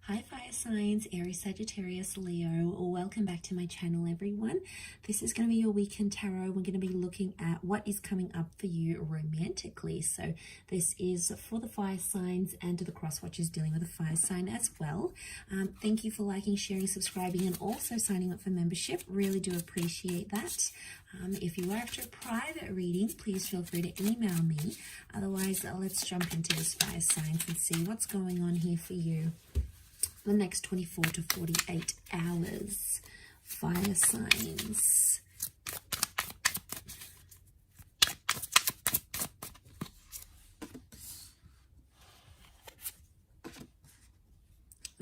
Hi fire signs, Aries, Sagittarius, Leo. Welcome back to my channel, everyone. This is going to be your weekend tarot. We're going to be looking at what is coming up for you romantically. So this is for the fire signs and to the cross watchers dealing with a fire sign as well. Thank you for liking, sharing, subscribing, and also signing up for membership. Really do appreciate that. If you are after a private reading, please feel free to email me. Otherwise, let's jump into this fire signs and see what's going on here for you the next 24 to 48 hours. Fire signs.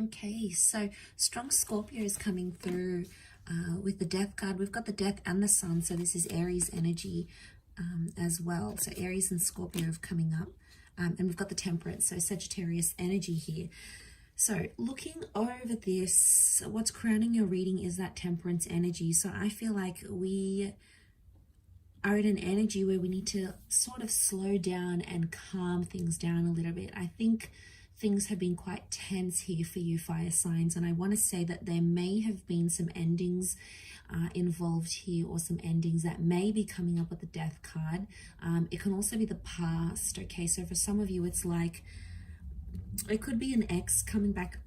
Okay, so strong Scorpio is coming through with the death card. We've got the death and the sun, so this is Aries energy as well. So Aries and Scorpio are coming up. And we've got the temperance, so Sagittarius energy here. So looking over this, what's crowning your reading is that temperance energy. So I feel like we are in an energy where we need to sort of slow down and calm things down a little bit. I think things have been quite tense here for you fire signs, and I want to say that there may have been some endings involved here, or some endings that may be coming up with the death card. It can also be the past. Okay, so for some of you it's like it could be an ex coming back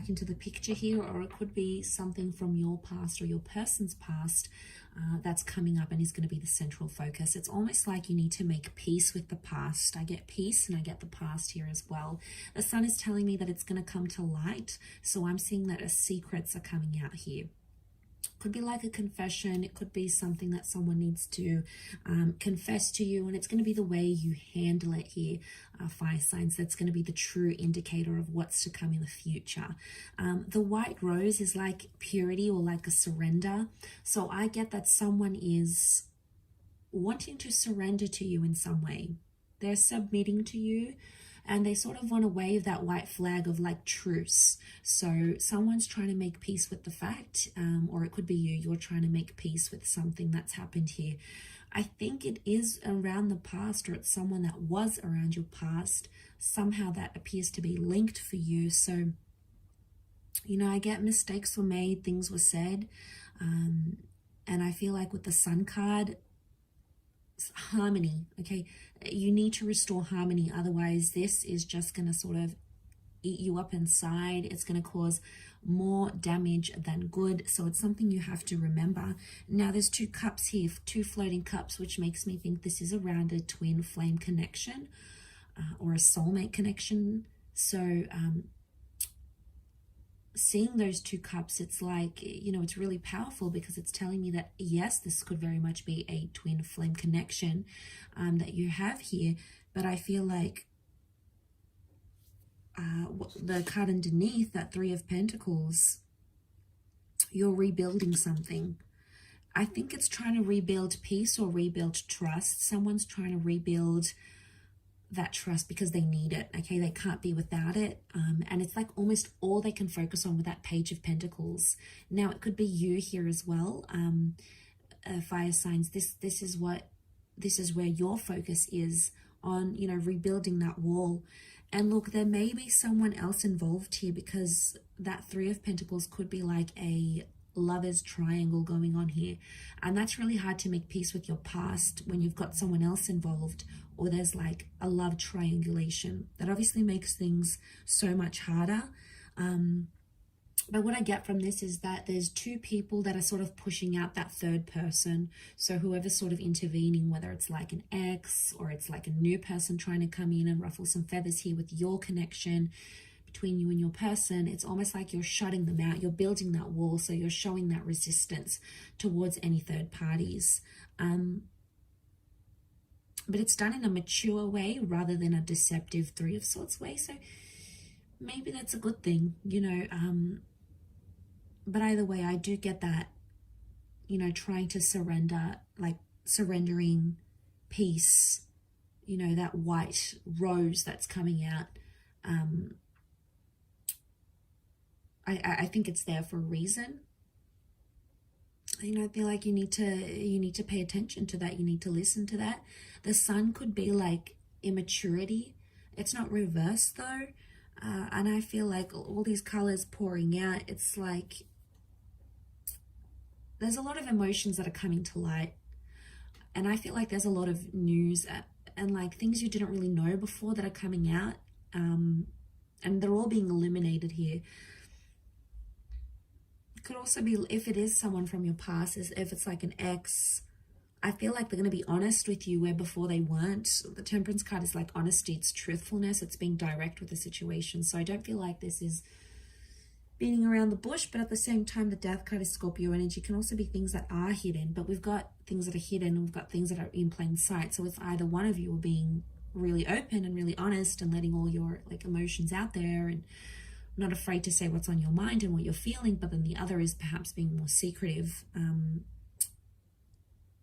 into the picture here, or it could be something from your past or your person's past that's coming up and is going to be the central focus. It's almost like you need to make peace with the past. I get peace and I get the past here as well. The sun is telling me that it's going to come to light, so I'm seeing that secrets are coming out here. Could be like a confession. It could be something that someone needs to confess to you, and it's going to be the way you handle it here, fire signs. That's going to be the true indicator of what's to come in the future. The white rose is like purity or like a surrender. So I get that someone is wanting to surrender to you in some way. They're submitting to you, and they sort of want to wave that white flag of like truce. So someone's trying to make peace with the fact, or it could be you're trying to make peace with something that's happened here. I think it is around the past, or it's someone that was around your past. Somehow that appears to be linked for you. So, you know, I get mistakes were made, things were said. And I feel like with the sun card, harmony, okay, you need to restore harmony, otherwise this is just going to sort of eat you up inside. It's going to cause more damage than good, so it's something you have to remember. Now there's two cups here, two floating cups, which makes me think this is around a twin flame connection or a soulmate connection. So seeing those two cups, it's like, you know, it's really powerful because it's telling me that yes, this could very much be a twin flame connection that you have here. But I feel like the card underneath, that Three of Pentacles, you're rebuilding something. I think it's trying to rebuild peace or rebuild trust. Someone's trying to rebuild that trust because they need it. Okay, they can't be without it, and it's like almost all they can focus on with that Page of Pentacles. Now it could be you here as well, fire signs. This is where your focus is on, you know, rebuilding that wall. And look, there may be someone else involved here, because that Three of Pentacles could be like a lover's triangle going on here, and that's really hard to make peace with your past when you've got someone else involved, or there's like a love triangulation. That obviously makes things so much harder. But what I get from this is that there's two people that are sort of pushing out that third person. So whoever's sort of intervening, whether it's like an ex or it's like a new person trying to come in and ruffle some feathers here with your connection between you and your person, it's almost like you're shutting them out. You're building that wall, so you're showing that resistance towards any third parties. But it's done in a mature way rather than a deceptive Three of Swords way. So maybe that's a good thing, you know. But either way, I do get that, you know, trying to surrender, like surrendering peace, you know, that white rose that's coming out. I think it's there for a reason. You know, I feel like you need to pay attention to that. You need to listen to that. The sun could be like immaturity. It's not reversed though. And I feel like all these colors pouring out, it's like there's a lot of emotions that are coming to light. And I feel like there's a lot of news and like things you didn't really know before that are coming out. And they're all being illuminated here. It could also be, if it is someone from your past, if it's like an ex, I feel like they're going to be honest with you where before they weren't. The Temperance card is like honesty, it's truthfulness, it's being direct with the situation. So I don't feel like this is beating around the bush, but at the same time, the Death card is Scorpio energy. Can also be things that are hidden, but we've got things that are hidden and we've got things that are in plain sight. So it's either one of you are being really open and really honest and letting all your like emotions out there and not afraid to say what's on your mind and what you're feeling, but then the other is perhaps being more secretive.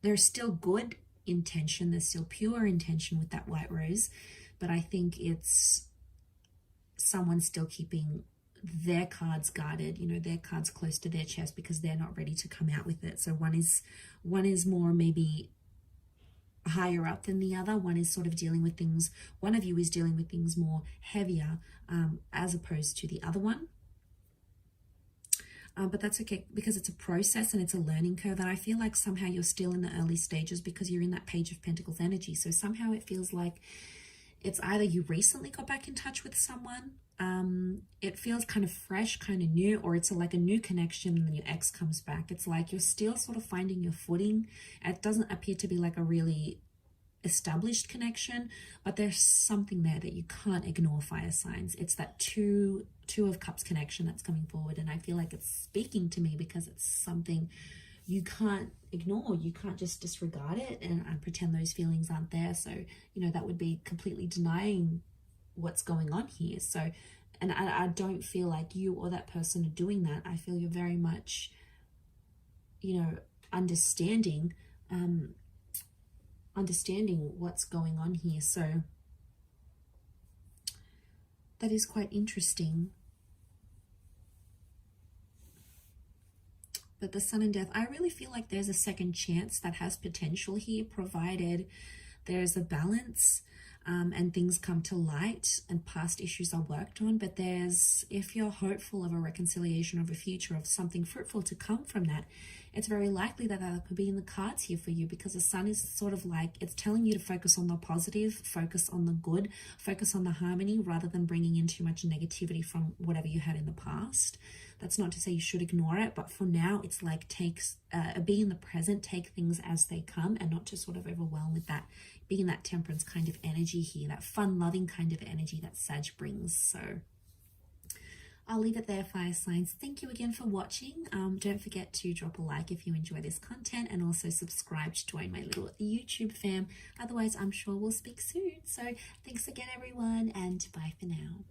There's still good intention, there's still pure intention with that white rose, but I think it's someone still keeping their cards guarded, you know, their cards close to their chest because they're not ready to come out with it. So one is more maybe higher up than the other. One is sort of dealing with things, one of you is dealing with things more heavier as opposed to the other one. But that's okay because it's a process and it's a learning curve. And I feel like somehow you're still in the early stages because you're in that Page of Pentacles energy. So somehow it feels like it's either you recently got back in touch with someone, it feels kind of fresh, kind of new, or it's like a new connection and then your ex comes back. It's like you're still sort of finding your footing. It doesn't appear to be like a really established connection, but there's something there that you can't ignore, fire signs. It's that two of cups connection that's coming forward, and I feel like it's speaking to me because it's something you can't ignore. You can't just disregard it and pretend those feelings aren't there. So, you know, that would be completely denying what's going on here. So, and I don't feel like you or that person are doing that. I feel you're very much, you know, understanding what's going on here. So that is quite interesting. But the Sun and Death, I really feel like there's a second chance that has potential here, provided there's a balance and things come to light and past issues are worked on. But if you're hopeful of a reconciliation, of a future, of something fruitful to come from that, it's very likely that that could be in the cards here for you, because the Sun is sort of like, it's telling you to focus on the positive, focus on the good, focus on the harmony, rather than bringing in too much negativity from whatever you had in the past. That's not to say you should ignore it, but for now, it's like be in the present, take things as they come, and not to sort of overwhelm with that, being that Temperance kind of energy here, that fun, loving kind of energy that Sag brings. So I'll leave it there, fire signs. Thank you again for watching. Don't forget to drop a like if you enjoy this content, and also subscribe to join my little YouTube fam. Otherwise, I'm sure we'll speak soon. So thanks again, everyone, and bye for now.